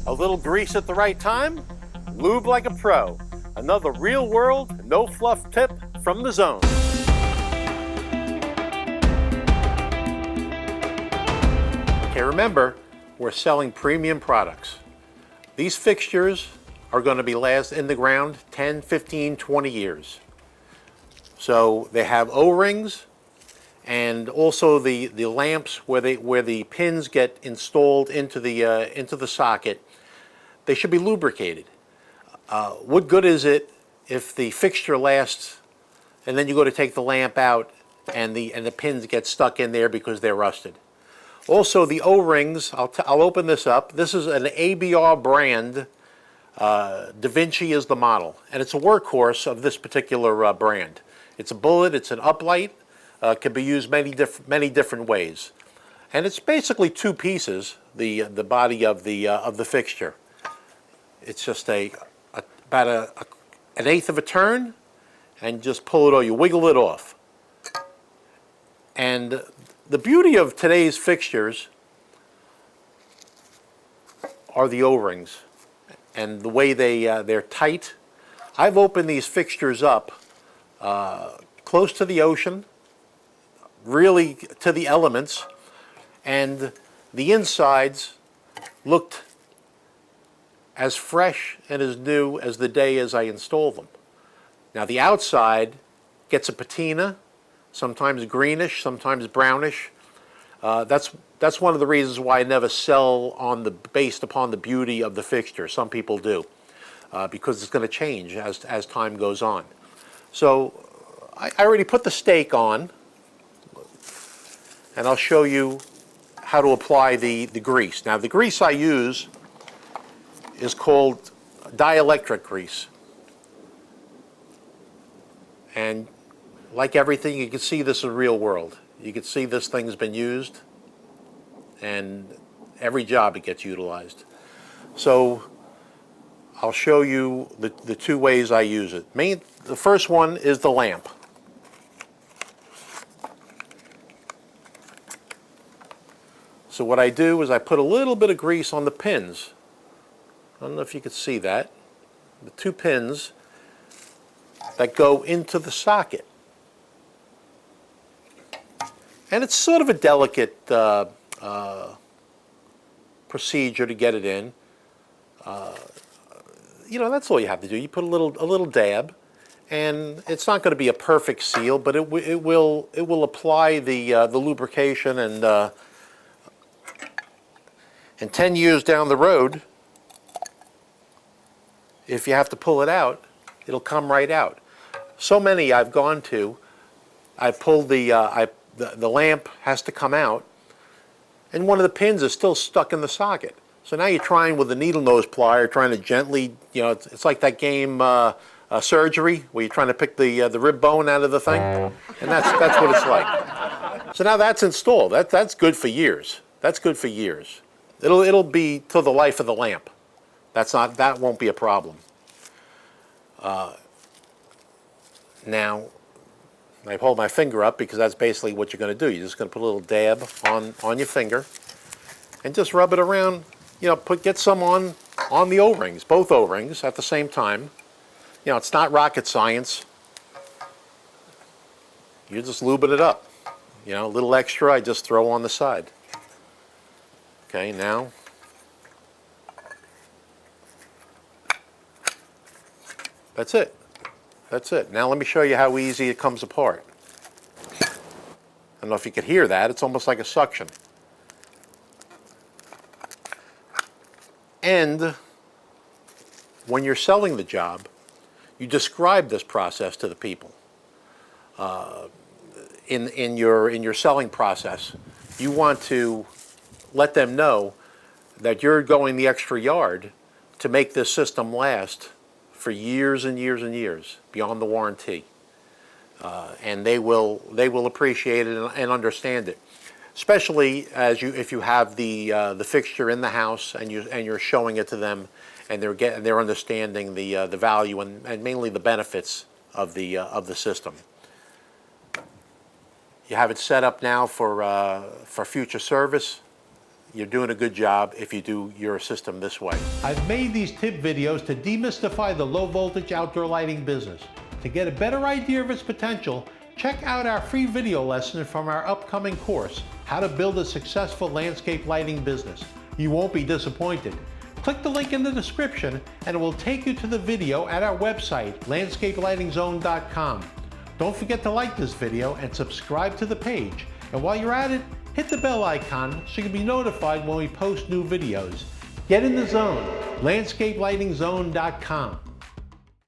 A little grease at the right time? Lube like a pro. Another real world, no fluff tip from the zone. Okay, remember, we're selling premium products. These fixtures are going to be last in the ground 10, 15, 20 years. So they have O-rings and also the lamps where the pins get installed into the socket. They should be lubricated. What good is it if the fixture lasts and then you go to take the lamp out and the pins get stuck in there because they're rusted? Also, the O-rings, I'll open this up. This is an ABR brand. Da Vinci is the model, and it's a workhorse of this particular brand. It's a bullet, it's an uplight, can be used many different ways. And it's basically two pieces, the body of the fixture. It's just about an eighth of a turn, and just pull it or you wiggle it off. And the beauty of today's fixtures are the O-rings and the way they're tight. I've opened these fixtures up close to the ocean, really to the elements, and the insides looked as fresh and as new as the day as I installed them. Now the outside gets a patina, sometimes greenish, sometimes brownish. That's one of the reasons why I never sell based upon the beauty of the fixture. Some people do, because it's going to change as time goes on. So I already put the stake on, and I'll show you how to apply the grease. Now the grease I use is called Dielectric Grease. And like everything, you can see this in real world. You can see this thing's been used, and every job it gets utilized. So I'll show you the two ways I use it. The first one is the lamp. So what I do is I put a little bit of grease on the pins. I don't know if you can see that. The two pins that go into the socket. And it's sort of a delicate procedure to get it in. You know, that's all you have to do. You put a little dab, and it's not going to be a perfect seal, but it will apply the lubrication, and 10 years down the road, if you have to pull it out, it'll come right out. So many I've gone to, I pulled the lamp has to come out, and one of the pins is still stuck in the socket. So now you're trying with a needle nose plier, trying to gently, you know, it's like that game Surgery, where you're trying to pick the rib bone out of the thing, and that's what it's like. So now that's installed. That's good for years. That's good for years. It'll be till the life of the lamp. That won't be a problem. Now, I hold my finger up because that's basically what you're going to do. You're just going to put a little dab on your finger and just rub it around. You know, get some on the O-rings, both O-rings at the same time. You know, it's not rocket science. You're just lubing it up. You know, a little extra I just throw on the side. Okay, now that's it. That's it. Now let me show you how easy it comes apart. I don't know if you could hear that. It's almost like a suction. And when you're selling the job, you describe this process to the people. In your selling process, you want to let them know that you're going the extra yard to make this system last for years and years and years beyond the warranty, and they will appreciate it and understand it. Especially if you have the fixture in the house and you're showing it to them, and they're understanding the value and mainly the benefits of the system. You have it set up now for future service. you're doing a good job if you do your system this way. I've made these tip videos to demystify the low voltage outdoor lighting business. To get a better idea of its potential, check out our free video lesson from our upcoming course, How to Build a Successful Landscape Lighting Business. You won't be disappointed. Click the link in the description and it will take you to the video at our website, landscapelightingzone.com. Don't forget to like this video and subscribe to the page. And while you're at it, hit the bell icon so you can be notified when we post new videos. Get in the zone, landscapelightingzone.com.